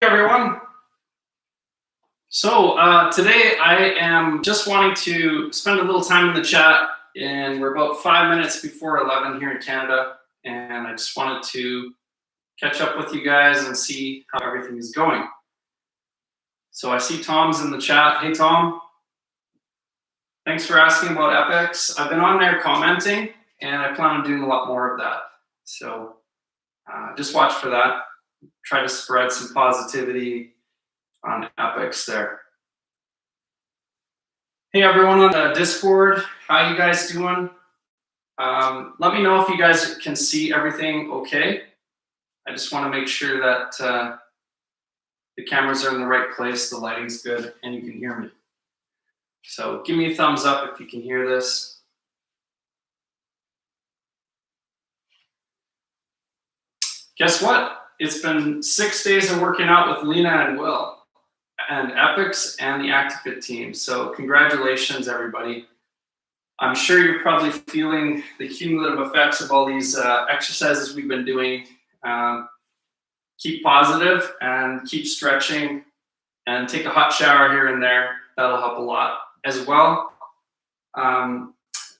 everyone. So today I am just wanting to spend a little time in the chat, and we're about 5 minutes before 11 here in Canada, and I just wanted to catch up with you guys and see how everything is going. So I see Tom's in the chat. Hey Tom, thanks for asking about Appics. I've been on there commenting, and I plan on doing a lot more of that. So just watch for that. Try to spread some positivity on Appics there. Hey everyone on the Discord, how you guys doing? Let me know if you guys can see everything okay. I just want to make sure that the cameras are in the right place, the lighting's good, and you can hear me. So give me a thumbs up if you can hear this. Guess what? It's been 6 days of working out with Lena and Wil and Appics and the Actifit team. So congratulations, everybody. I'm sure you're probably feeling the cumulative effects of all these exercises we've been doing. Keep positive and keep stretching and take a hot shower here and there. That'll help a lot as well.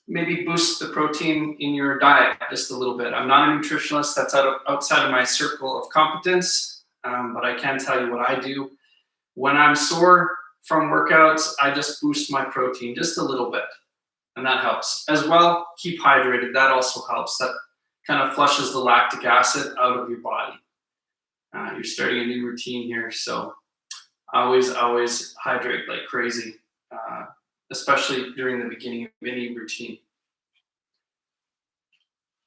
Maybe boost the protein in your diet just a little bit. I'm not a nutritionist. That's outside of my circle of competence, but I can tell you what I do. When I'm sore from workouts, I just boost my protein just a little bit, and that helps. As well, keep hydrated. That also helps. That kind of flushes the lactic acid out of your body. You're starting a new routine here, so always hydrate like crazy. Especially during the beginning of any routine.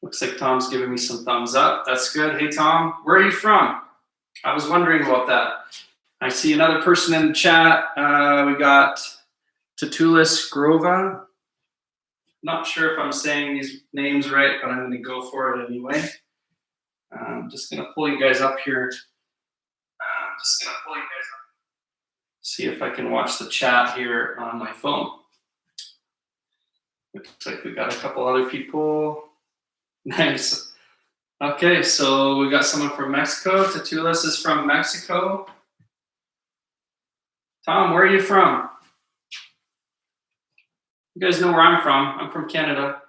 Looks like Tom's giving me some thumbs up. That's good. Hey, Tom, where are you from? I was wondering about that. I see another person in the chat. We got Tatulis Grova. Not sure if I'm saying these names right, but I'm going to go for it anyway. I'm just going to pull you guys up here. See if I can watch the chat here on my phone. Looks like we got a couple other people. Nice. Okay, so we got someone from Mexico. Tatulis is from Mexico. Tom, where are you from? You guys know where I'm from. I'm from Canada.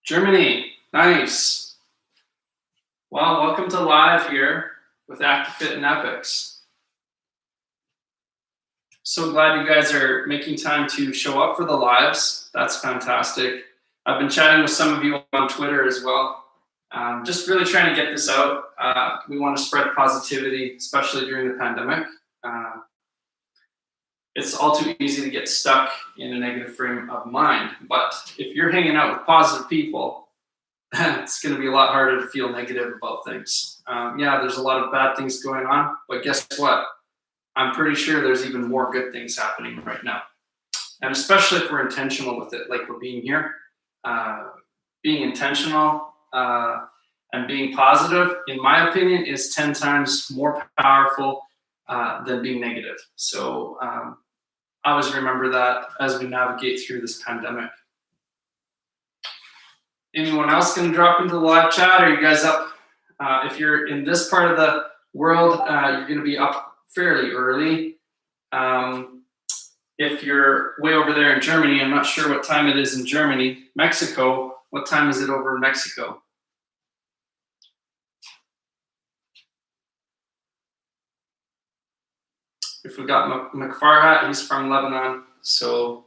Germany. Nice. Well, welcome to live here with Actifit and Appics. So glad you guys are making time to show up for the lives. That's fantastic. I've been chatting with some of you on Twitter as well. Just really trying to get this out. We want to spread positivity, especially during the pandemic. It's all too easy to get stuck in a negative frame of mind. But if you're hanging out with positive people, it's going to be a lot harder to feel negative about things. Yeah, there's a lot of bad things going on, but guess what? I'm pretty sure there's even more good things happening right now. And especially if we're intentional with it, like we're being here. Being intentional and being positive, in my opinion, is 10 times more powerful than being negative. So always remember that as we navigate through this pandemic. Anyone else going to drop into the live chat? Are you guys up? If you're in this part of the world, you're going to be up fairly early. If you're way over there in Germany, I'm not sure what time it is in Germany. Mexico, what time is it over in Mexico? If we got McFarhat, he's from Lebanon, so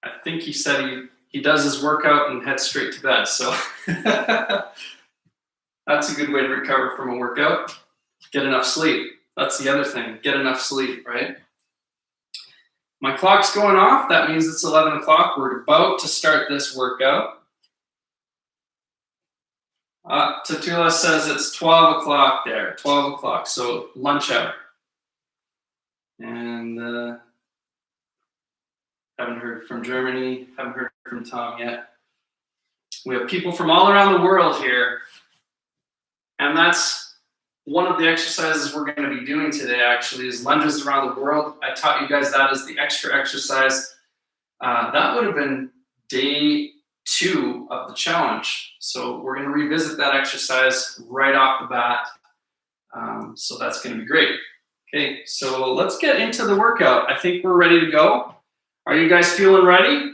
I think he said he does his workout and heads straight to bed, so that's a good way to recover from a workout. Get enough sleep. That's the other thing. Get enough sleep, right? My clock's going off. That means it's 11 o'clock. We're about to start this workout. Tatula says it's 12 o'clock there. 12 o'clock, so lunch hour. And haven't heard from Germany. Haven't heard from Tom yet. We have people from all around the world here. And that's one of the exercises we're going to be doing today, actually, is lunges around the world. I taught you guys that as the extra exercise. That would have been day 2 of the challenge. So we're going to revisit that exercise right off the bat. So that's going to be great. Okay, so let's get into the workout. I think we're ready to go. Are you guys feeling ready?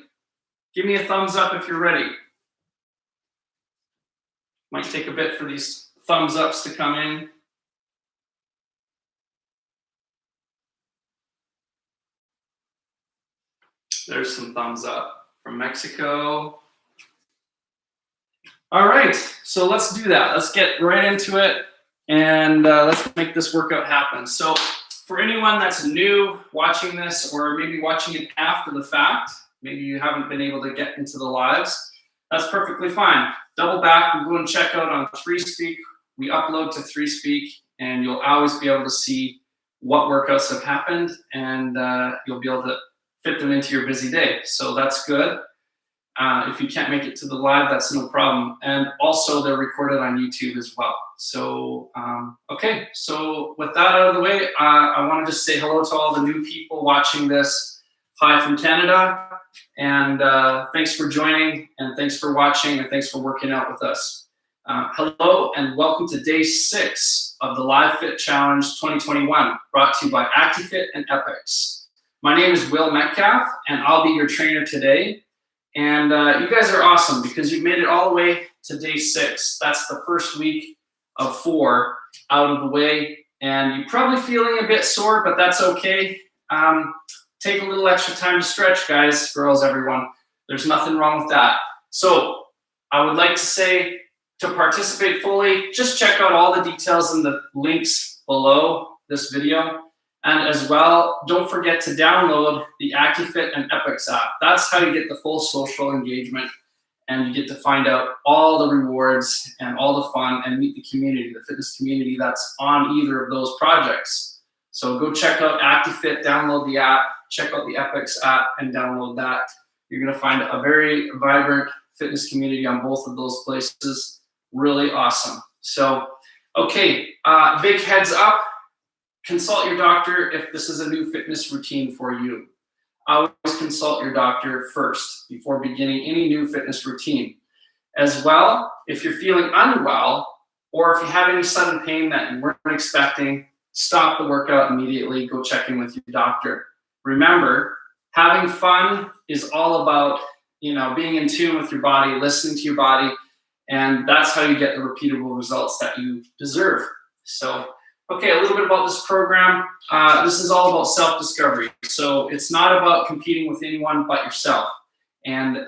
Give me a thumbs up if you're ready. Might take a bit for these thumbs ups to come in. There's some thumbs up from Mexico. All right, so let's do that. Let's get right into it, and let's make this workout happen. So for anyone that's new watching this, or maybe watching it after the fact, maybe you haven't been able to get into the lives, that's perfectly fine. Double back and go and check out on 3Speak. We upload to 3Speak, and you'll always be able to see what workouts have happened, and you'll be able to fit them into your busy day. So that's good. If you can't make it to the live, that's no problem. And also they're recorded on YouTube as well. So, okay. So with that out of the way, I want to just say hello to all the new people watching this. Hi from Canada. And thanks for joining, and thanks for watching, and thanks for working out with us. Hello and welcome to day 6 of the LiveFit Challenge 2021, brought to you by Actifit and Appics. My name is Wil Metcalf, and I'll be your trainer today. And you guys are awesome because you've made it all the way to day 6. That's the first week of 4 out of the way. And you're probably feeling a bit sore, but that's okay. Take a little extra time to stretch, guys, girls, everyone. There's nothing wrong with that. So I would like to say, to participate fully, just check out all the details in the links below this video. And as well, don't forget to download the Actifit and Appics app. That's how you get the full social engagement, and you get to find out all the rewards and all the fun and meet the community, the fitness community that's on either of those projects. So go check out Actifit, download the app, check out the Appics app, and download that. You're going to find a very vibrant fitness community on both of those places. Really awesome. So, okay, big heads up. Consult your doctor if this is a new fitness routine for you. Always consult your doctor first before beginning any new fitness routine. As well, if you're feeling unwell, or if you have any sudden pain that you weren't expecting, stop the workout immediately. Go check in with your doctor. Remember, having fun is all about, being in tune with your body, listening to your body, and that's how you get the repeatable results that you deserve. So, okay, a little bit about this program. This is all about self-discovery. So it's not about competing with anyone but yourself. And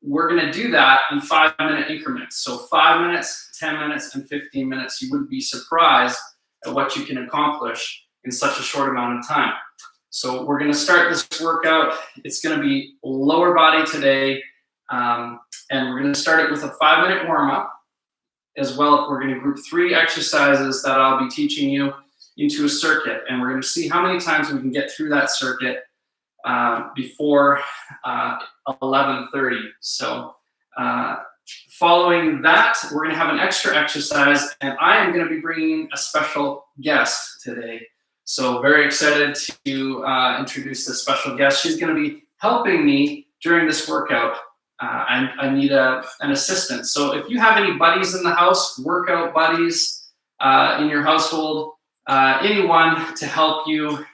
we're going to do that in 5-minute increments. So 5 minutes, 10 minutes, and 15 minutes. You wouldn't be surprised at what you can accomplish in such a short amount of time. So we're going to start this workout. It's going to be lower body today. And we're going to start it with a 5-minute warm-up. As well, we're going to group 3 exercises that I'll be teaching you into a circuit, and we're going to see how many times we can get through that circuit before 11:30. So following that, we're going to have an extra exercise, and I am going to be bringing a special guest today. So very excited to introduce this special guest. She's going to be helping me during this workout. I need an assistant. So if you have any buddies in the house, workout buddies in your household, anyone to help you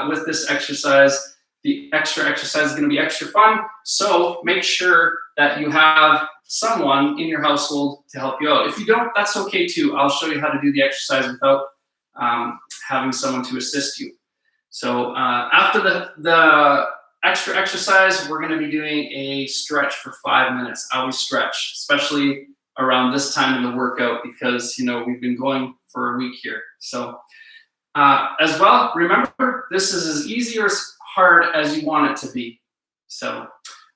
with this exercise, the extra exercise is going to be extra fun. So make sure that you have someone in your household to help you out. If you don't, that's okay too. I'll show you how to do the exercise without having someone to assist you. So after the extra exercise, we're going to be doing a stretch for 5 minutes. I always stretch, especially around this time in the workout because, we've been going for a week here. So as well, remember, this is as easy or as hard as you want it to be. So,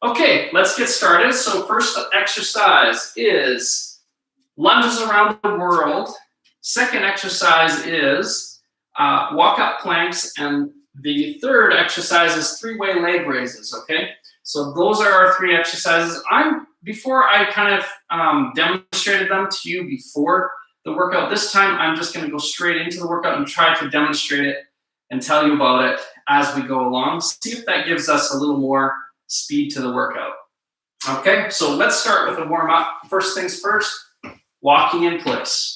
okay, let's get started. So first exercise is lunges around the world. Second exercise is walk up planks, and the third exercise is 3-way leg raises, okay? So those are our 3 exercises. Before I kind of demonstrated them to you before the workout, this time I'm just gonna go straight into the workout and try to demonstrate it and tell you about it as we go along. See if that gives us a little more speed to the workout. Okay, so let's start with a warm up. First things first, walking in place.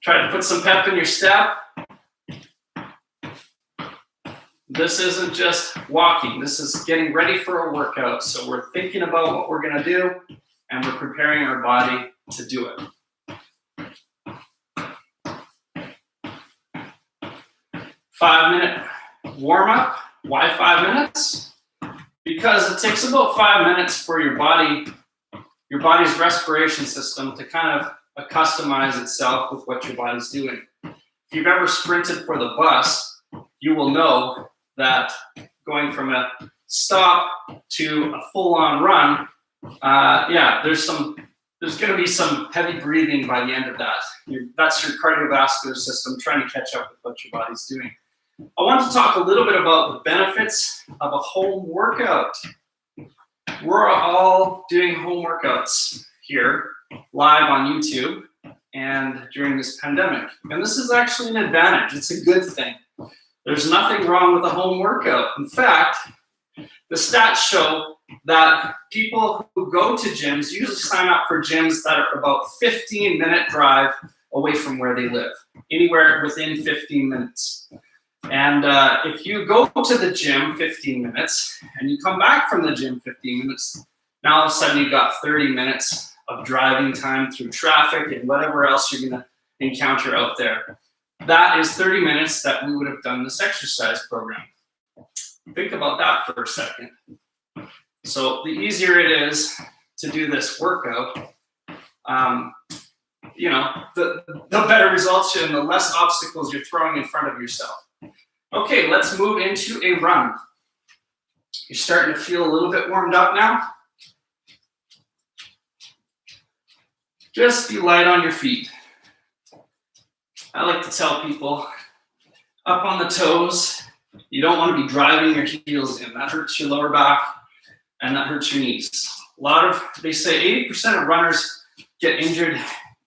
Try to put some pep in your step. This isn't just walking, this is getting ready for a workout. So we're thinking about what we're gonna do and we're preparing our body to do it. 5-minute warm up. Why 5 minutes? Because it takes about 5 minutes for your body's respiration system to kind of accustomize itself with what your body's doing. If you've ever sprinted for the bus, you will know that going from a stop to a full-on run, there's going to be some heavy breathing by the end of that. That's your cardiovascular system trying to catch up with what your body's doing. I want to talk a little bit about the benefits of a home workout. We're all doing home workouts here live on YouTube and during this pandemic. And this is actually an advantage. It's a good thing. There's nothing wrong with a home workout. In fact, the stats show that people who go to gyms usually sign up for gyms that are about 15-minute drive away from where they live, anywhere within 15 minutes. And if you go to the gym 15 minutes and you come back from the gym 15 minutes, now all of a sudden you've got 30 minutes of driving time through traffic and whatever else you're going to encounter out there. That is 30 minutes that we would have done this exercise program. Think about that for a second. So the easier it is to do this workout, the better results and the less obstacles you're throwing in front of yourself. Okay, let's move into a run. You're starting to feel a little bit warmed up now. Just be light on your feet. I like to tell people, up on the toes. You don't want to be driving your heels in. That hurts your lower back and that hurts your knees. They say 80% of runners get injured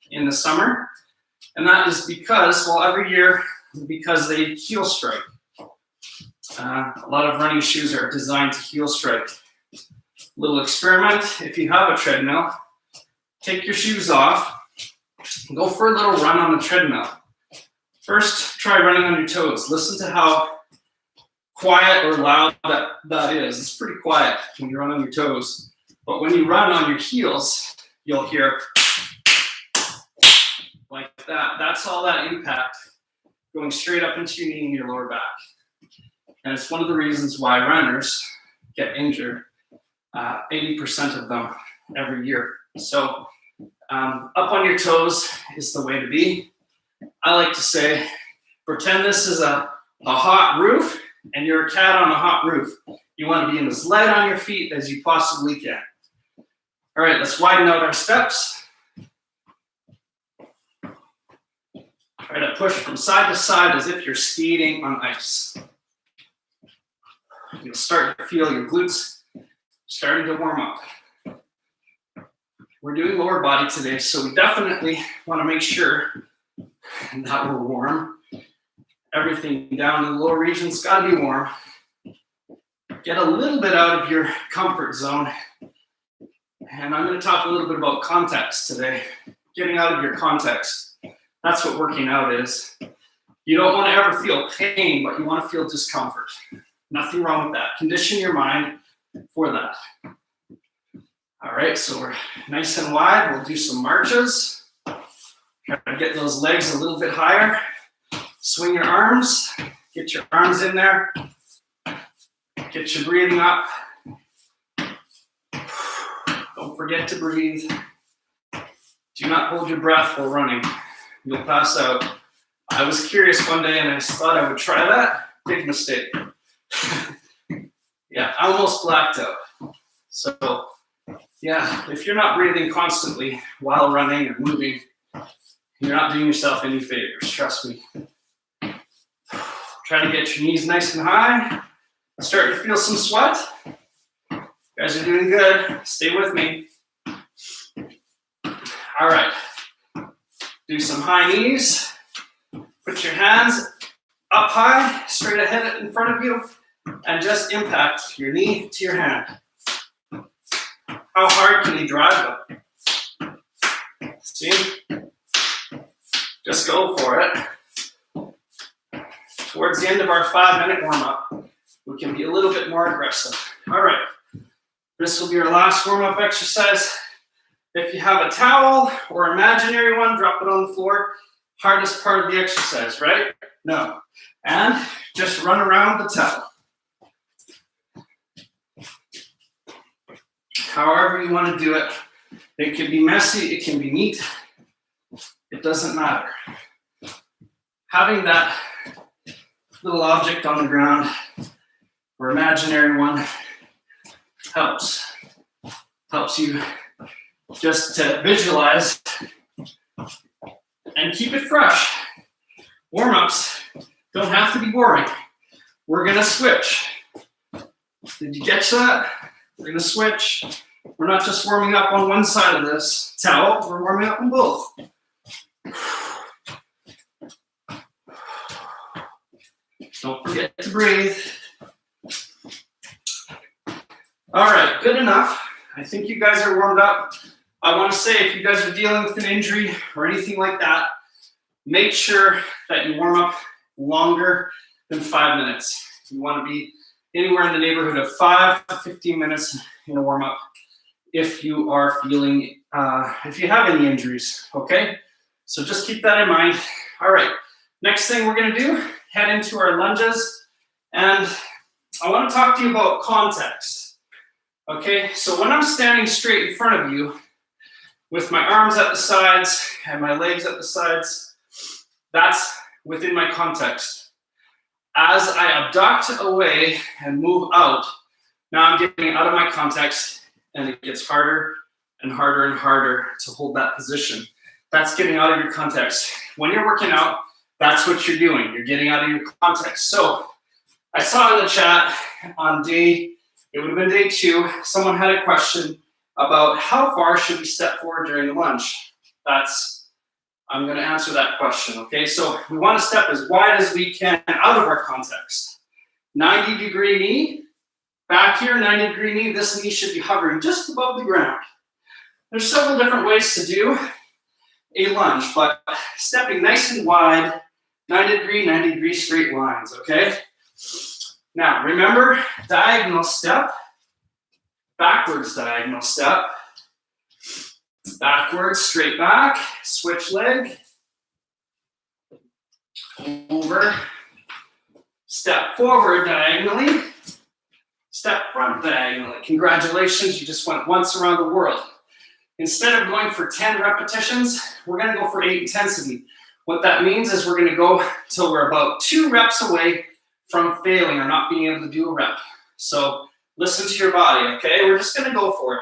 in the summer. And that is because, every year, because they heel strike. A lot of running shoes are designed to heel strike. Little experiment, if you have a treadmill, take your shoes off, and go for a little run on the treadmill. First, try running on your toes. Listen to how quiet or loud that is. It's pretty quiet when you run on your toes. But when you run on your heels, you'll hear like that. That's all that impact going straight up into your knee and your lower back. And it's one of the reasons why runners get injured, 80% of them every year. So up on your toes is the way to be. I like to say, pretend this is a hot roof and you're a cat on a hot roof. You want to be as light on your feet as you possibly can. All right, let's widen out our steps. Try to push from side to side as if you're skating on ice. You'll start to feel your glutes starting to warm up. We're doing lower body today, so we definitely want to make sure that we're warm. Everything down in the lower region's got to be warm. Get a little bit out of your comfort zone. And I'm going to talk a little bit about context today. Getting out of your context. That's what working out is. You don't want to ever feel pain, but you want to feel discomfort. Nothing wrong with that. Condition your mind for that. All right, so we're nice and wide. We'll do some marches. Try to get those legs a little bit higher. Swing your arms. Get your arms in there. Get your breathing up. Don't forget to breathe. Do not hold your breath while running. You'll pass out. I was curious one day and I thought I would try that. Big mistake. Yeah, I almost blacked out. So, yeah, if you're not breathing constantly while running or moving, you're not doing yourself any favors, trust me. Try to get your knees nice and high. Start to feel some sweat. You guys are doing good. Stay with me. All right. Do some high knees. Put your hands up high, straight ahead in front of you, and just impact your knee to your hand. How hard can you drive them? See? Just go for it. Towards the end of our 5-minute warm-up, we can be a little bit more aggressive. All right, this will be our last warm-up exercise. If you have a towel or imaginary one, drop it on the floor. Hardest part of the exercise, right? No. And just run around the towel. However you want to do it. It can be messy, it can be neat. It doesn't matter. Having that little object on the ground or imaginary one helps. Helps you just to visualize and keep it fresh. Warm-ups don't have to be boring. We're gonna switch. Did you catch that? We're gonna switch. We're not just warming up on one side of this towel, we're warming up on both. Don't forget to breathe. All right, good enough. I think you guys are warmed up. I want to say if you guys are dealing with an injury or anything like that, make sure that you warm up longer than 5 minutes. You want to be anywhere in the neighborhood of 5 to 15 minutes in a warm up if you are feeling, if you have any injuries, okay? So just keep that in mind. All right, next thing we're gonna do, head into our lunges. And I wanna talk to you about context, okay? So when I'm standing straight in front of you with my arms at the sides and my legs at the sides, that's within my context. As I abduct away and move out, now I'm getting out of my context and it gets harder and harder and harder to hold that position. That's getting out of your context. When you're working out, that's what you're doing. You're getting out of your context. So I saw in the chat on it would have been day 2, someone had a question about how far should we step forward during the lunge. I'm gonna answer that question, okay? So we wanna step as wide as we can out of our context. 90-degree knee, back here, 90-degree knee, this knee should be hovering just above the ground. There's several different ways to do a lunge, but stepping nice and wide, 90-degree straight lines, okay? Now, remember, diagonal step, backwards diagonal step, backwards, straight back, switch leg, over, step forward diagonally, step front diagonally. Congratulations, you just went once around the world. Instead of going for 10 repetitions, we're gonna go for 8 intensity. What that means is we're gonna go till we're about 2 reps away from failing or not being able to do a rep. So listen to your body, okay? We're just gonna go for it.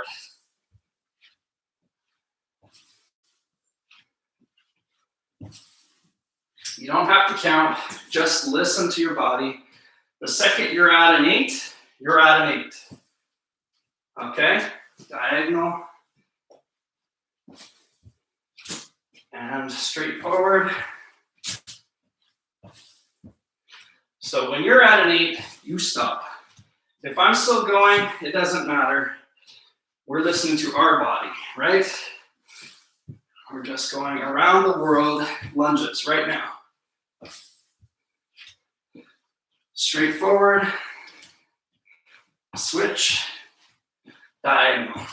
You don't have to count, just listen to your body. The second you're at an 8, you're at an 8. Okay? Diagonal. And straight forward. So when you're at an 8, you stop. If I'm still going, it doesn't matter. We're listening to our body, right? We're just going around the world, lunges right now. Straight forward, switch, diagonal.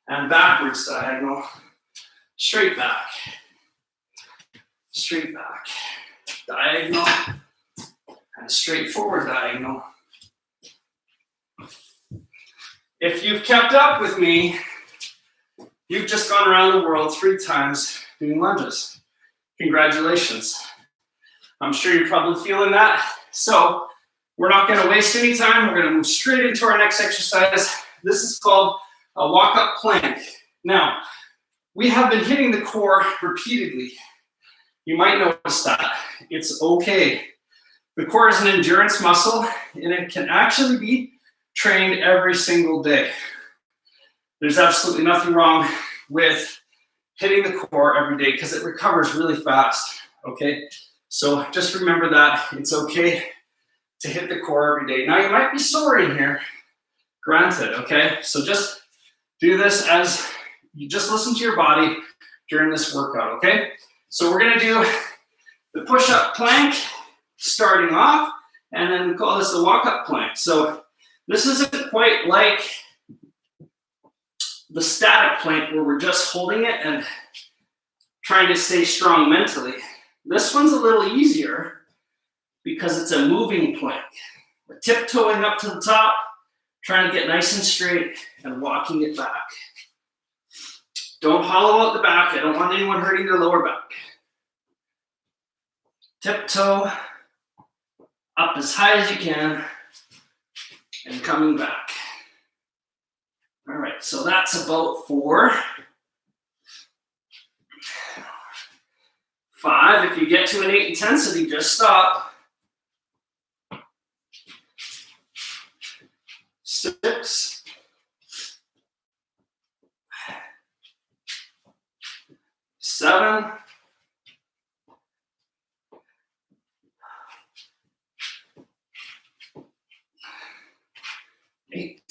And backwards diagonal, straight back, diagonal, and straight forward diagonal. If you've kept up with me, you've just gone around the world 3 times doing lunges. Congratulations. I'm sure you're probably feeling that. So we're not gonna waste any time. We're gonna move straight into our next exercise. This is called a walk-up plank. Now, we have been hitting the core repeatedly. You might notice that. It's okay. The core is an endurance muscle, and it can actually be trained every single day. There's absolutely nothing wrong with hitting the core every day because it recovers really fast, okay? So just remember that it's okay to hit the core every day. Now you might be sore in here, granted, okay? So just do this as you just listen to your body during this workout, okay? So we're gonna do the push-up plank starting off, and then we call this the walk-up plank. So this isn't quite like the static plank where we're just holding it and trying to stay strong mentally. This one's a little easier because it's a moving plank. We're tiptoeing up to the top, trying to get nice and straight and walking it back. Don't hollow out the back. I don't want anyone hurting their lower back. Tiptoe up as high as you can and coming back. All right, so that's about 4. 5, if you get to an 8 intensity, just stop. 6. 7. 8.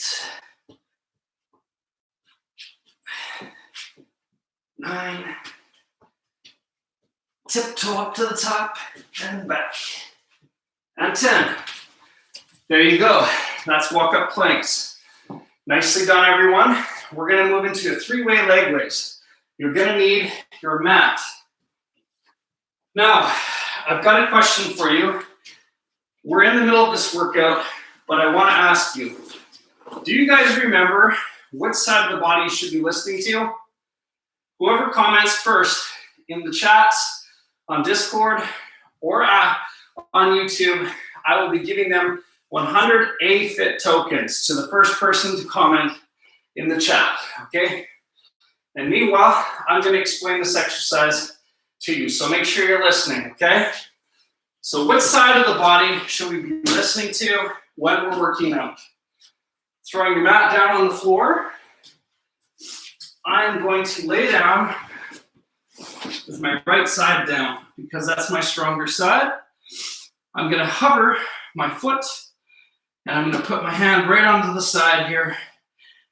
9. Tiptoe up to the top and back. And 10. There you go. That's walk-up planks. Nicely done, everyone. We're going to move into a 3-way leg raise. You're going to need your mat. Now, I've got a question for you. We're in the middle of this workout, but I want to ask you, do you guys remember what side of the body you should be listening to? Whoever comments first in the chats, on Discord, or on YouTube, I will be giving them 100 AFit tokens to the first person to comment in the chat, okay? And meanwhile, I'm gonna explain this exercise to you, so make sure you're listening, okay? So what side of the body should we be listening to when we're working out? Throwing your mat down on the floor. I'm going to lay down with my right side down because that's my stronger side. I'm gonna hover my foot and I'm gonna put my hand right onto the side here.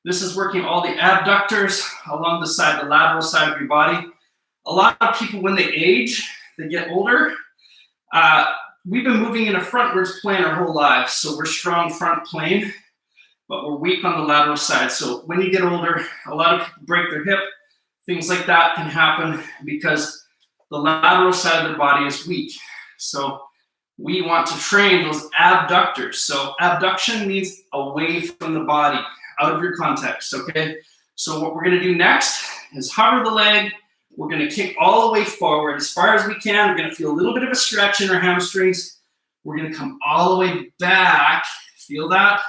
This is working all the abductors along the side, the lateral side of your body. A lot of people, when they age, they get older. We've been moving in a frontwards plane our whole lives, so we're strong front plane, but we're weak on the lateral side. So when you get older, a lot of people break their hip. Things like that can happen because the lateral side of the body is weak. So we want to train those abductors. So abduction means away from the body, out of your context, okay? So what we're gonna do next is hover the leg. We're gonna kick all the way forward as far as we can. We're gonna feel a little bit of a stretch in our hamstrings. We're gonna come all the way back. Feel that?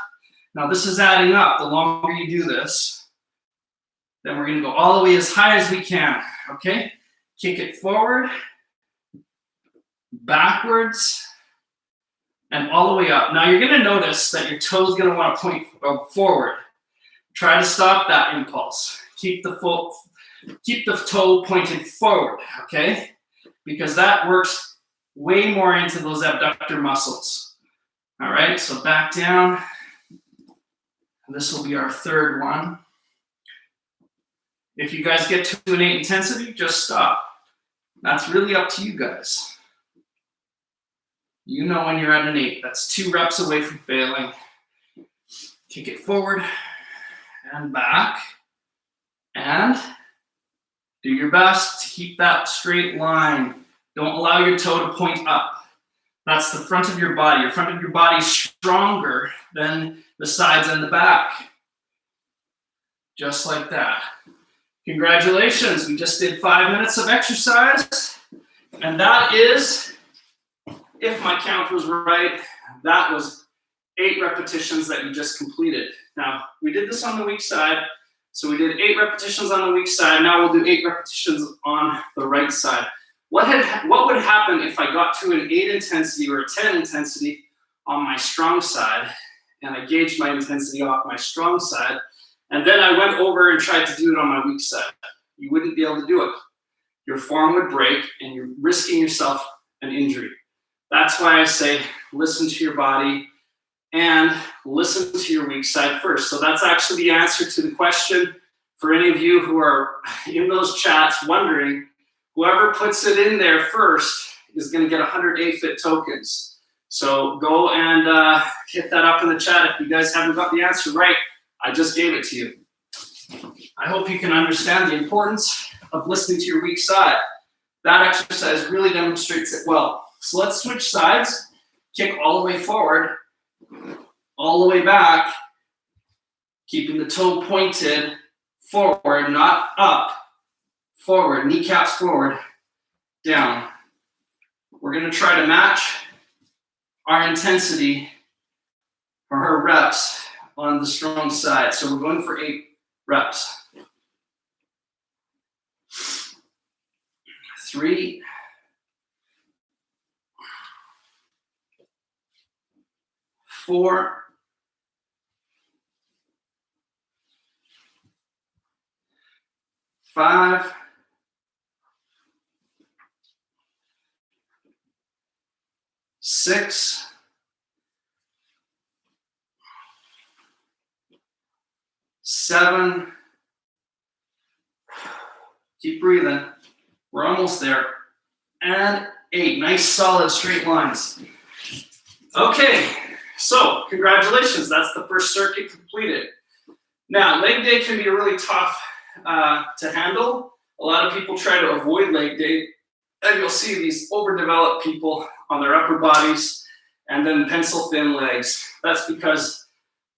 Now this is adding up. The longer you do this, then we're gonna go all the way as high as we can, okay? Kick it forward, backwards, and all the way up. Now you're gonna notice that your toe's gonna wanna point forward. Try to stop that impulse. Keep the toe pointed forward, okay? Because that works way more into those abductor muscles. All right, so back down. This will be our 3rd one. If you guys get to an 8 intensity, just stop. That's really up to you guys. You know when you're at an 8. That's 2 reps away from failing. Kick it forward and back. And do your best to keep that straight line. Don't allow your toe to point up. That's the front of your body. Your front of your body is stronger than the sides and the back. Just like that. Congratulations, we just did 5 minutes of exercise. And that is, if my count was right, that was 8 repetitions that you just completed. Now, we did this on the weak side. So we did 8 repetitions on the weak side. Now we'll do 8 repetitions on the right side. What would happen if I got to an 8 intensity or a 10 intensity on my strong side, and I gauged my intensity off my strong side, and then I went over and tried to do it on my weak side? You wouldn't be able to do it. Your form would break, and you're risking yourself an injury. That's why I say listen to your body and listen to your weak side first. So that's actually the answer to the question for any of you who are in those chats wondering, whoever puts it in there first is going to get 100 AFIT tokens. So go and hit that up in the chat if you guys haven't got the answer right. I just gave it to you. I hope you can understand the importance of listening to your weak side. That exercise really demonstrates it well. So let's switch sides. Kick all the way forward, all the way back, keeping the toe pointed forward, not up, forward, kneecaps forward, down. We're going to try to match our intensity or our reps on the strong side. So we're going for 8 reps. 3, 4, 5, 6, 7, keep breathing, we're almost there, and 8. Nice solid straight lines. Okay, so congratulations, that's the first circuit completed. Now, leg day can be really tough to handle. A lot of people try to avoid leg day, and you'll see these overdeveloped people on their upper bodies and then pencil thin legs. That's because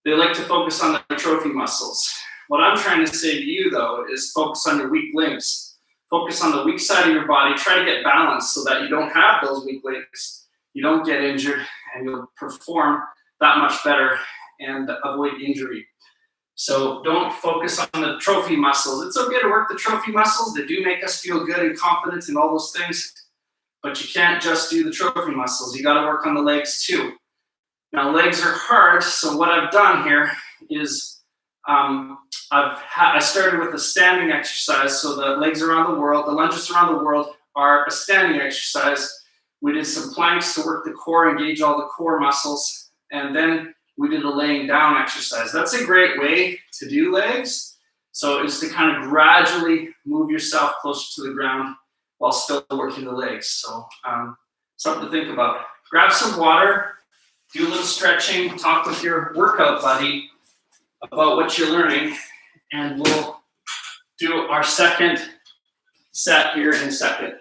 they like to focus on the trophy muscles. What I'm trying to say to you, though, is focus on your weak links. Focus on the weak side of your body. Try to get balanced so that you don't have those weak links. You don't get injured, and you'll perform that much better and avoid injury. So don't focus on the trophy muscles. It's okay to work the trophy muscles. They do make us feel good and confident and all those things. But you can't just do the trophy muscles. You got to work on the legs too. Now, legs are hard, so what I've done here is I started with a standing exercise. So the legs around the world, the lunges around the world are a standing exercise. We did some planks to work the core, engage all the core muscles, and then we did a laying down exercise. That's a great way to do legs. So it's to kind of gradually move yourself closer to the ground while still working the legs. So something to think about. Grab some water, do a little stretching, talk with your workout buddy about what you're learning, and we'll do our second set here in a second.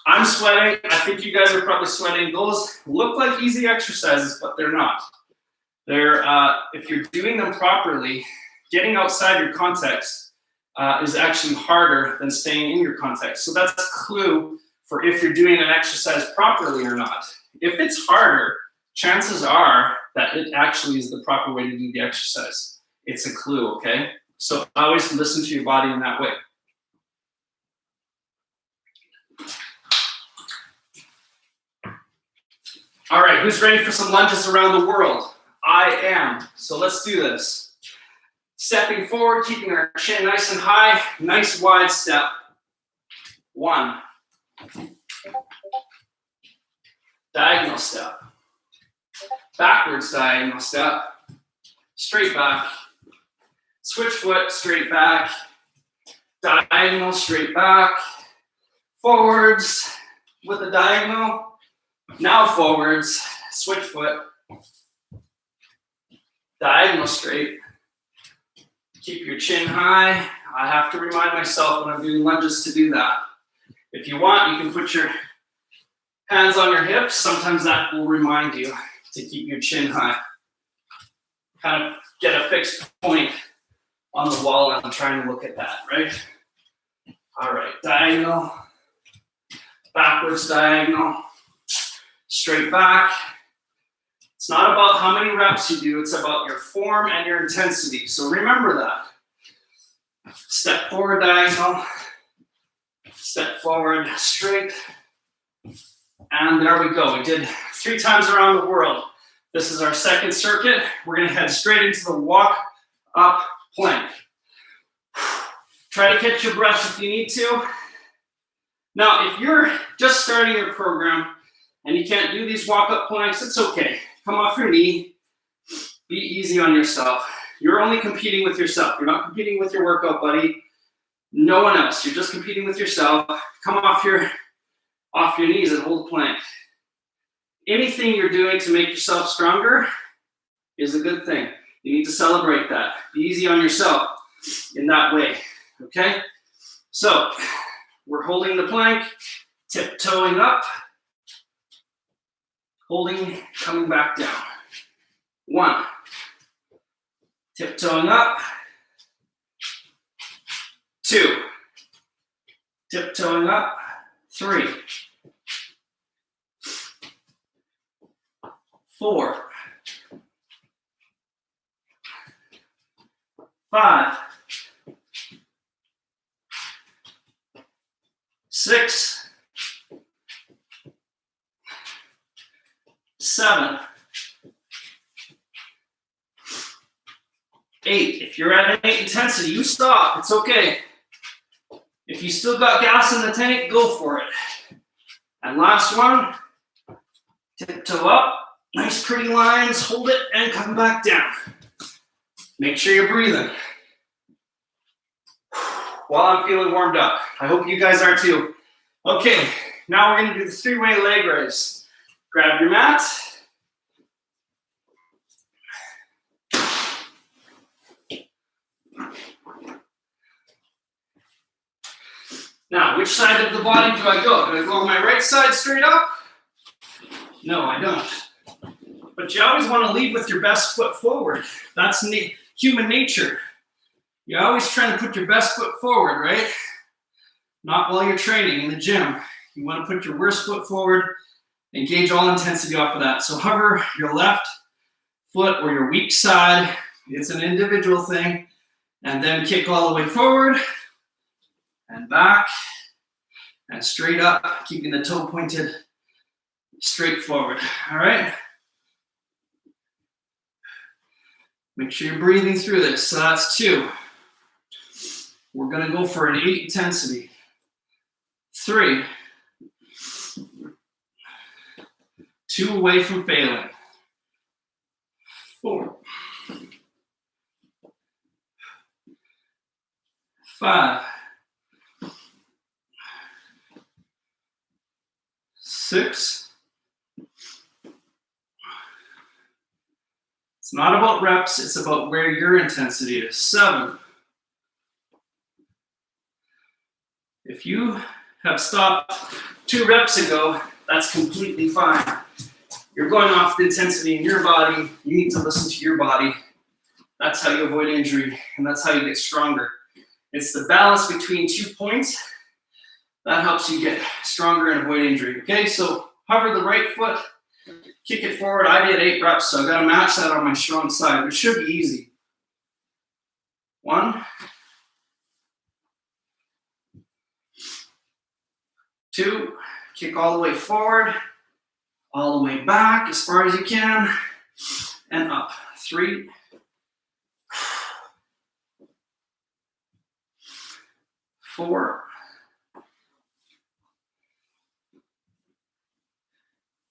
I'm sweating. I think you guys are probably sweating. Those look like easy exercises, but they're not. They're, if you're doing them properly, getting outside your context is actually harder than staying in your context. So that's a clue for if you're doing an exercise properly or not. If it's harder, chances are that it actually is the proper way to do the exercise. It's a clue, okay? So always listen to your body in that way. All right, who's ready for some lunges around the world? I am. So let's do this. Stepping forward, keeping our chin nice and high, nice wide step. 1. Diagonal step. Backwards diagonal step. Straight back. Switch foot, straight back. Diagonal, straight back. Forwards with a diagonal. Now forwards, switch foot, diagonal straight, keep your chin high. I have to remind myself when I'm doing lunges to do that. If you want, you can put your hands on your hips. Sometimes that will remind you to keep your chin high. Kind of get a fixed point on the wall and I'm trying to look at that, right? All right, diagonal, backwards diagonal. Straight back. It's not about how many reps you do, it's about your form and your intensity. So remember that. Step forward diagonal, step forward straight, and there we go. We did 3 times around the world. This is our second circuit. We're gonna head straight into the walk up plank. Try to catch your breath if you need to. Now, if you're just starting your program, and you can't do these walk-up planks, it's okay. Come off your knee. Be easy on yourself. You're only competing with yourself. You're not competing with your workout buddy. No one else. You're just competing with yourself. Come off your knees and hold a plank. Anything you're doing to make yourself stronger is a good thing. You need to celebrate that. Be easy on yourself in that way, okay? So, we're holding the plank, tiptoeing up, holding, coming back down. 1, tiptoeing up. 2, tiptoeing up. 3, 4, 5, 6, 7, 8. If you're at an 8 intensity, you stop. It's okay. If you still got gas in the tank, go for it. And last one, tiptoe up. Nice pretty lines. Hold it and come back down. Make sure you're breathing. While I'm feeling warmed up. I hope you guys are too. Okay, now we're going to do the 3-way leg raise. Grab your mat. Now, which side of the body do I go? Do I go on my right side straight up? No, I don't. But you always want to lead with your best foot forward. That's human nature. You're always trying to put your best foot forward, right? Not while you're training in the gym. You want to put your worst foot forward and gauge all intensity off of that. So hover your left foot or your weak side. It's an individual thing. And then kick all the way forward and back and straight up, keeping the toe pointed straight forward. All right? Make sure you're breathing through this. So that's 2. We're going to go for an 8 intensity. 3. 2 away from failing. 4. 5. 6. It's not about reps, it's about where your intensity is. 7. If you have stopped 2 reps ago, that's completely fine. You're going off the intensity in your body. You need to listen to your body. That's how you avoid injury, and that's how you get stronger. It's the balance between 2 points that helps you get stronger and avoid injury. Okay, so hover the right foot, kick it forward. I did 8 reps, so I've got to match that on my strong side. It should be easy. 1, 2, kick all the way forward, all the way back as far as you can, and up. 3, 4,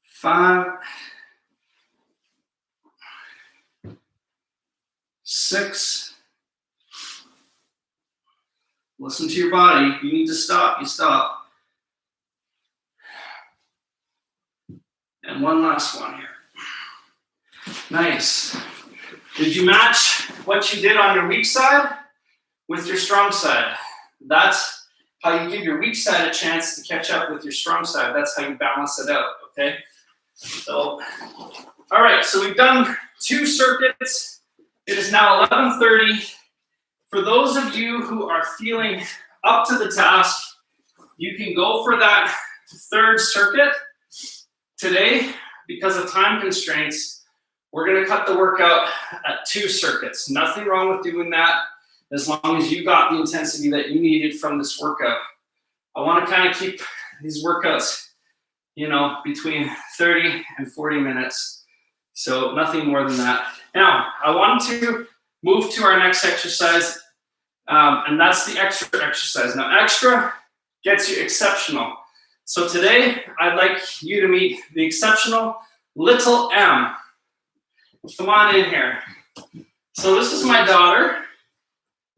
5, 6. Listen to your body. If you need to stop, you stop. And one last one here. Nice. Did you match what you did on your weak side with your strong side? That's how you give your weak side a chance to catch up with your strong side. That's how you balance it out, okay? So, all right, so we've done 2 circuits. It is now 11:30. For those of you who are feeling up to the task, you can go for that 3rd circuit. Today, because of time constraints, we're going to cut the workout at 2 circuits. Nothing wrong with doing that as long as you got the intensity that you needed from this workout. I want to kind of keep these workouts, you know, between 30 and 40 minutes. So nothing more than that. Now, I want to move to our next exercise, and that's the extra exercise. Now, extra gets you exceptional. So today, I'd like you to meet the exceptional little M. Come on in here. So this is my daughter.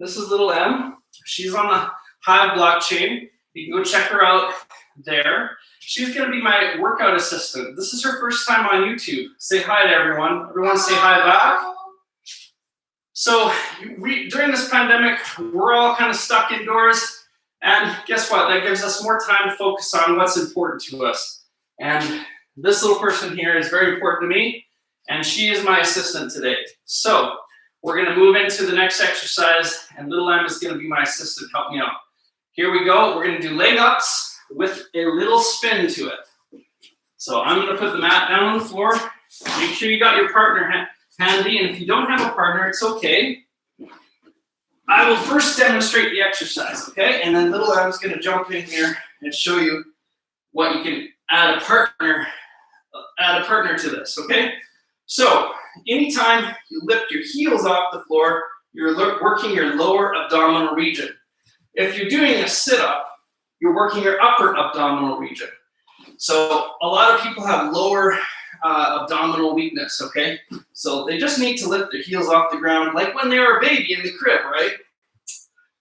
This is little M. She's on the Hive blockchain. You can go check her out there. She's going to be my workout assistant. This is her first time on YouTube. Say hi to everyone. Everyone say hi back. So during this pandemic, we're all kind of stuck indoors. And guess what? That gives us more time to focus on what's important to us. And this little person here is very important to me. And she is my assistant today. So we're going to move into the next exercise. And little M is going to be my assistant. Help me out. Here we go. We're going to do leg ups with a little spin to it. So I'm going to put the mat down on the floor. Make sure you got your partner handy, and if you don't have a partner, it's okay. I will first demonstrate the exercise, okay? And then little M's going to jump in here and show you what you can add a partner to this, okay? So anytime you lift your heels off the floor, you're working your lower abdominal region. If you're doing a sit-up, you're working your upper abdominal region. So a lot of people have lower abdominal weakness, okay? So they just need to lift their heels off the ground like when they were a baby in the crib, right?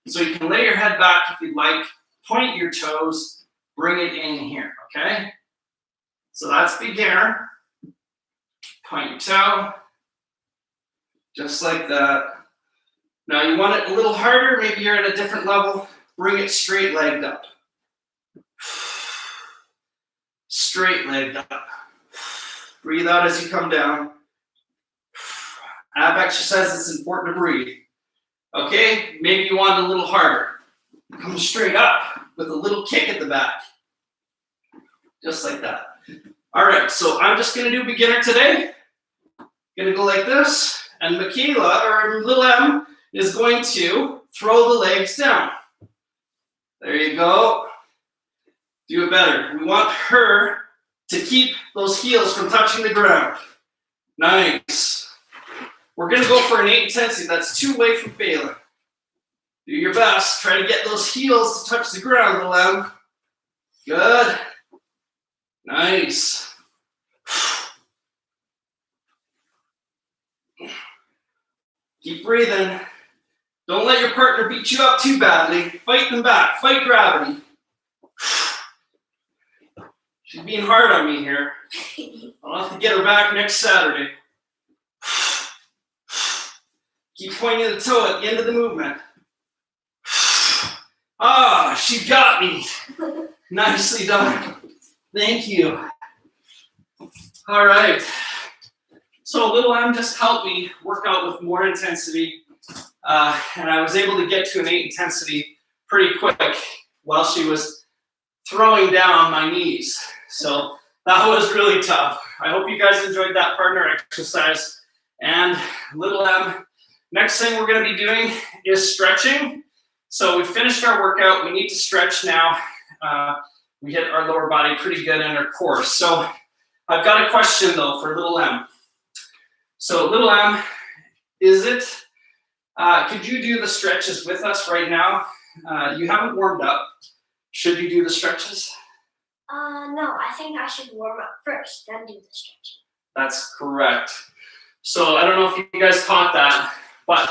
So you can lay your head back if you'd like, point your toes, bring it in here, okay? So that's beginner. Point your toe, just like that. Now you want it a little harder, maybe you're at a different level, bring it straight legged up. Straight legged up. Breathe out as you come down. Ab exercise, it's important to breathe. Okay, maybe you want it a little harder. Come straight up with a little kick at the back. Just like that. All right, so I'm just gonna do beginner today. Gonna go like this, and Michaela, or little M, is going to throw the legs down. There you go. Do it better. We want her to keep those heels from touching the ground. Nice. We're going to go for an 8 intensity. That's 2 away from failing. Do your best. Try to get those heels to touch the ground, little M. Good. Nice. Keep breathing. Don't let your partner beat you up too badly. Fight them back. Fight gravity. She's being hard on me here. I'll have to get her back next Saturday. Keep pointing the toe at the end of the movement. Ah, she got me. Nicely done. Thank you. All right. So little M just helped me work out with more intensity. And I was able to get to an 8 intensity pretty quick while she was throwing down my knees. So that was really tough. I hope you guys enjoyed that partner exercise. And little M, next thing we're going to be doing is stretching. So we finished our workout. We need to stretch now. We hit our lower body pretty good in our core. So I've got a question though for little M. So little M, could you do the stretches with us right now? You haven't warmed up. Should you do the stretches? No, I think I should warm up first, then do the stretching. That's correct. So I don't know if you guys caught that, but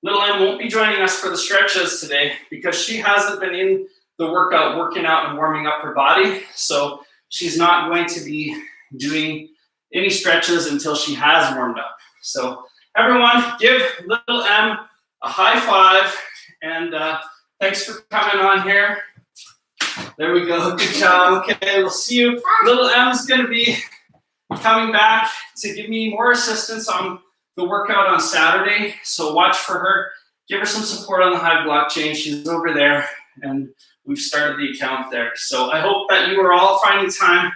little M won't be joining us for the stretches today because she hasn't been in the workout, working out and warming up her body. So she's not going to be doing any stretches until she has warmed up. So everyone, give little M a high five, and thanks for coming on here. There we go. Good job. Okay, we'll see you. Little M's going to be coming back to give me more assistance on the workout on Saturday. So watch for her. Give her some support on the Hive blockchain. She's over there, and we've started the account there. So I hope that you are all finding time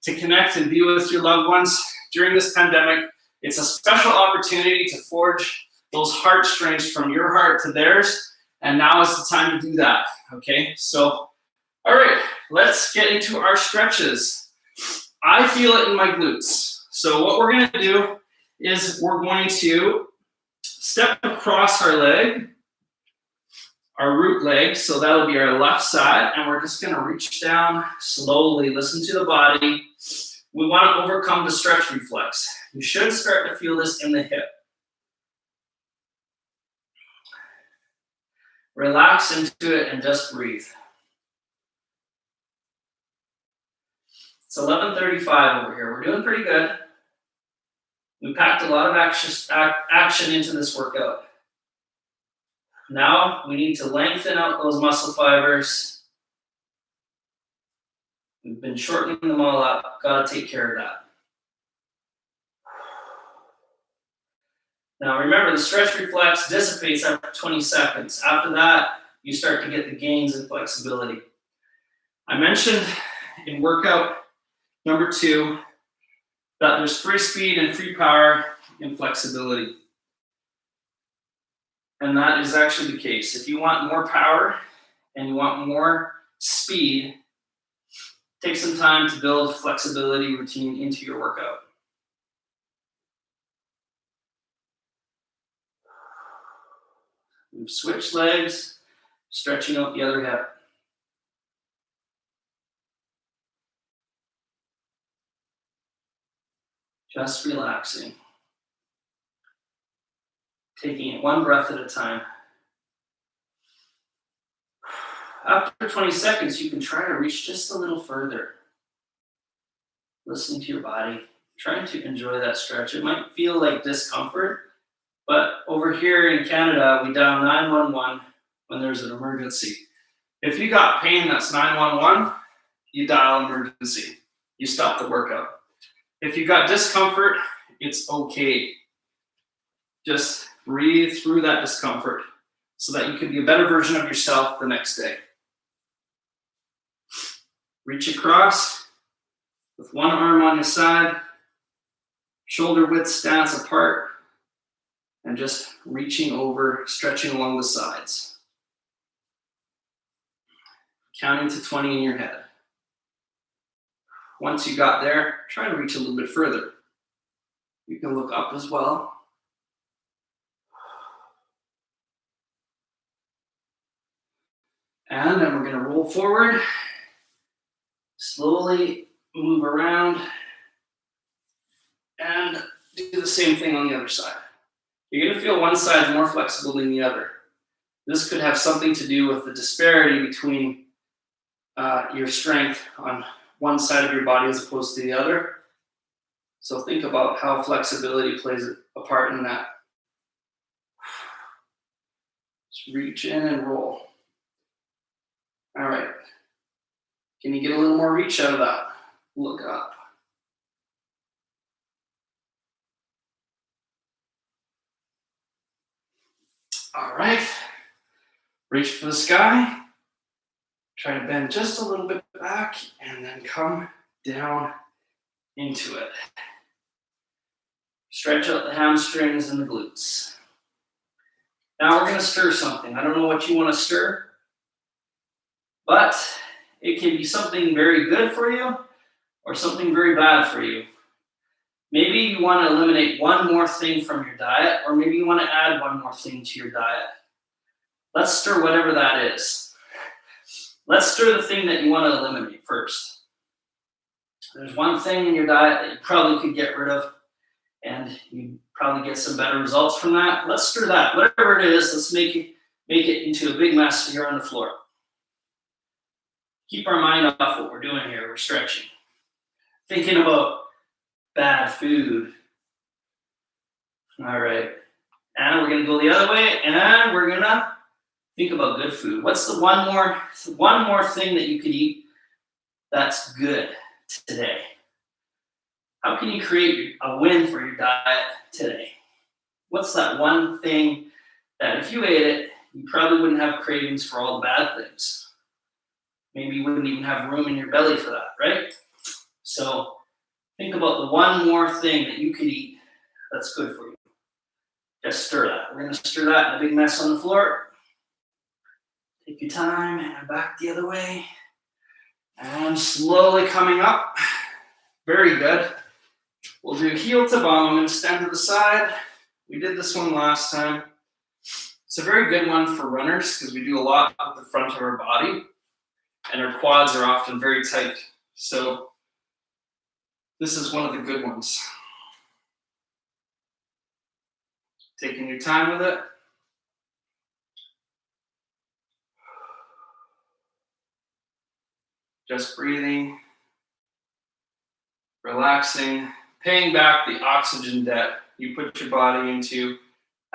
to connect and be with your loved ones during this pandemic. It's a special opportunity to forge those heartstrings from your heart to theirs. And now is the time to do that. Okay, so all right, let's get into our stretches. I feel it in my glutes. So what we're going to do is we're going to step across our leg. our root leg, so that'll be our left side, and we're just gonna reach down slowly. Listen to the body. We want to overcome the stretch reflex. You should start to feel this in the hip. Relax into it and just breathe. It's 11:35 over here. We're doing pretty good. We packed a lot of action into this workout. Now we need to lengthen out those muscle fibers. We've been shortening them all up. Got to take care of that. Now remember, the stretch reflex dissipates after 20 seconds. After that, you start to get the gains in flexibility. I mentioned in workout number 2 that there's free speed and free power in flexibility. And that is actually the case. If you want more power and you want more speed, take some time to build flexibility routine into your workout. We've switched legs, stretching out the other hip. Just relaxing. Taking it one breath at a time. After 20 seconds, you can try to reach just a little further. Listening to your body, trying to enjoy that stretch. It might feel like discomfort, but over here in Canada, we dial 911 when there's an emergency. If you got pain, that's 911, you dial emergency. You stop the workout. If you got discomfort, it's okay. Just breathe through that discomfort so that you can be a better version of yourself the next day. Reach across with one arm on your side, shoulder width stance apart, and just reaching over, stretching along the sides. Counting to 20 in your head. Once you got there, try to reach a little bit further. You can look up as well. And then we're going to roll forward, slowly move around, and do the same thing on the other side. You're going to feel one side more flexible than the other. This could have something to do with the disparity between your strength on one side of your body as opposed to the other. So think about how flexibility plays a part in that. Just reach in and roll. All right. Can you get a little more reach out of that? Look up. All right. Reach for the sky. Try to bend just a little bit back and then come down into it. Stretch out the hamstrings and the glutes. Now we're going to stir something. I don't know what you want to stir, but it can be something very good for you or something very bad for you. Maybe you want to eliminate one more thing from your diet, or maybe you want to add one more thing to your diet. Let's stir whatever that is. Let's stir the thing that you want to eliminate first. There's one thing in your diet that you probably could get rid of, and you probably get some better results from that. Let's stir that. Whatever it is, let's make it into a big mess here on the floor. Keep our mind off what we're doing here. We're stretching. Thinking about bad food. All right. And we're going to go the other way, and we're going to think about good food. What's the one more thing that you could eat that's good today? How can you create a win for your diet today? What's that one thing that if you ate it, you probably wouldn't have cravings for all the bad things? Maybe you wouldn't even have room in your belly for that, right? So think about the one more thing that you could eat that's good for you. Just stir that. We're going to stir that in a big mess on the floor. Take your time and back the other way. And slowly coming up. Very good. We'll do heel to bum. I'm going to stand to the side. We did this one last time. It's a very good one for runners because we do a lot at the front of our body and our quads are often very tight. So this is one of the good ones. Taking your time with it. Just breathing, relaxing, paying back the oxygen debt you put your body into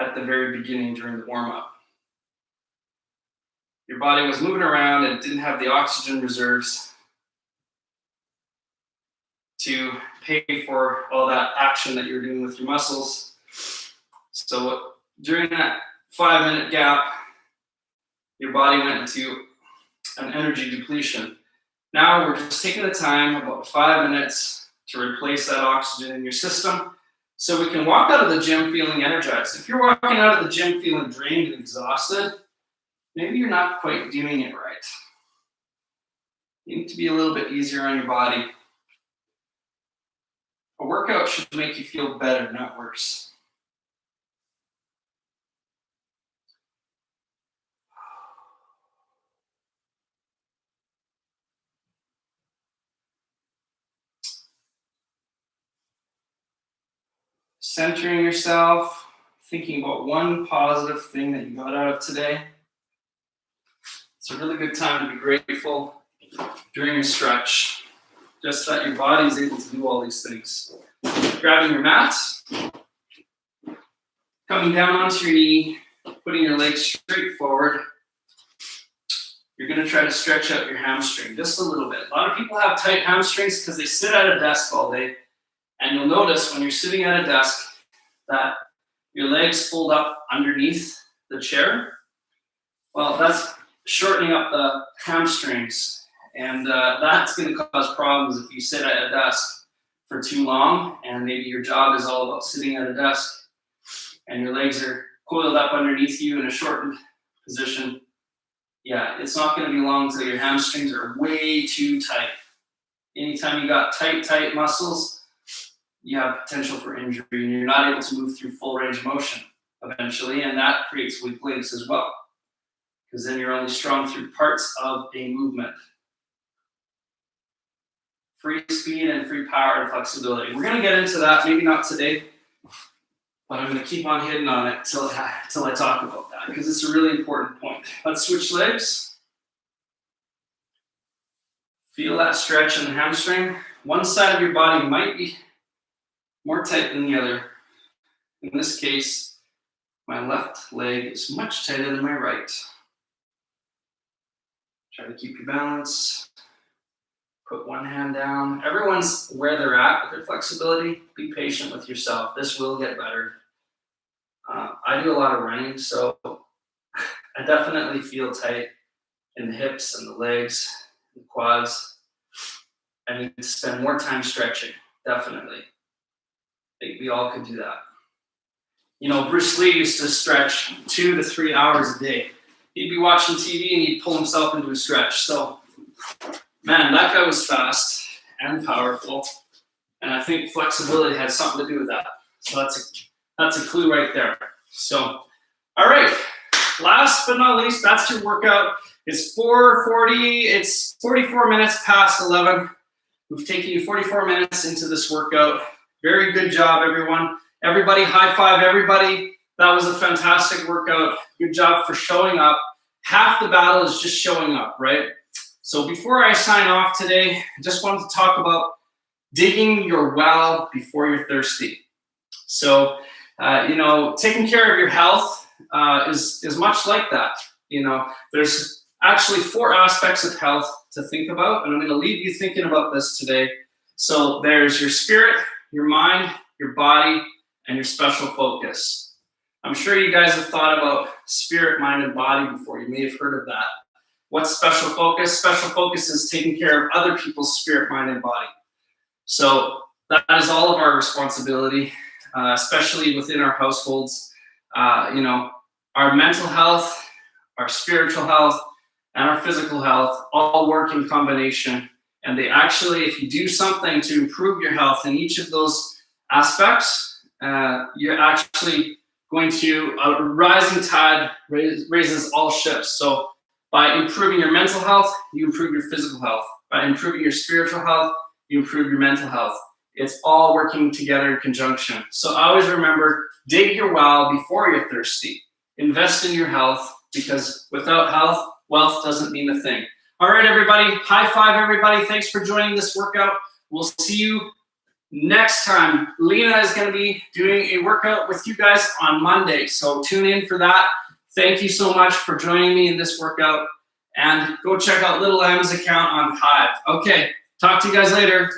at the very beginning during the warm-up. Your body was moving around and didn't have the oxygen reserves to pay for all that action that you're doing with your muscles. So during that 5-minute gap, your body went into an energy depletion. Now we're just taking the time, about 5 minutes, to replace that oxygen in your system so we can walk out of the gym feeling energized. If you're walking out of the gym feeling drained and exhausted, maybe you're not quite doing it right. You need to be a little bit easier on your body. A workout should make you feel better, not worse. Centering yourself, thinking about one positive thing that you got out of today. It's a really good time to be grateful during your stretch, just that your body is able to do all these things. Grabbing your mat, coming down onto your knee, putting your legs straight forward. You're going to try to stretch out your hamstring just a little bit. A lot of people have tight hamstrings because they sit at a desk all day. And you'll notice when you're sitting at a desk that your legs fold up underneath the chair. Well, that's shortening up the hamstrings. And that's going to cause problems if you sit at a desk for too long. And maybe your job is all about sitting at a desk and your legs are coiled up underneath you in a shortened position. Yeah, it's not going to be long until your hamstrings are way too tight. Anytime you got tight muscles, you have potential for injury and you're not able to move through full range of motion eventually, and that creates weak links as well, because then you're only strong through parts of a movement. Free speed and free power and flexibility. We're going to get into that, maybe not today, but I'm going to keep on hitting on it till I talk about that, because it's a really important point. Let's switch legs. Feel that stretch in the hamstring. One side of your body might be more tight than the other. In this case, my left leg is much tighter than my right. Try to keep your balance. Put one hand down. Everyone's where they're at with their flexibility. Be patient with yourself. This will get better. I do a lot of running, so I definitely feel tight in the hips and the legs, the quads. I need to spend more time stretching, definitely. I think we all could do that. You know, Bruce Lee used to stretch 2 to 3 hours a day. He'd be watching TV and he'd pull himself into a stretch. So, man, that guy was fast and powerful. And I think flexibility had something to do with that. So that's a clue right there. So, all right. Last but not least, that's your workout. It's 4:40. It's 44 minutes past 11. We've taken you 44 minutes into this workout. Very good job, everyone. Everybody, high five, everybody. That was a fantastic workout. Good job for showing up. Half the battle is just showing up, right? So before I sign off today, I just wanted to talk about digging your well before you're thirsty. So, taking care of your health is much like that. You know, there's actually 4 aspects of health to think about, and I'm going to leave you thinking about this today. So there's your spirit, your mind, your body, and your special focus. I'm sure you guys have thought about spirit, mind, and body before. You may have heard of that. What's special focus? Special focus is taking care of other people's spirit, mind, and body. So that is all of our responsibility, especially within our households. Our mental health, our spiritual health, and our physical health all work in combination. And they actually, if you do something to improve your health in each of those aspects, you're actually going to, a rising tide raises all ships. So by improving your mental health, you improve your physical health. By improving your spiritual health, you improve your mental health. It's all working together in conjunction. So always remember, dig your well before you're thirsty. Invest in your health, because without health, wealth doesn't mean a thing. All right, everybody. High five, everybody. Thanks for joining this workout. We'll see you next time. Lena is going to be doing a workout with you guys on Monday. So tune in for that. Thank you so much for joining me in this workout. And go check out Little M's account on Hive. Okay. Talk to you guys later.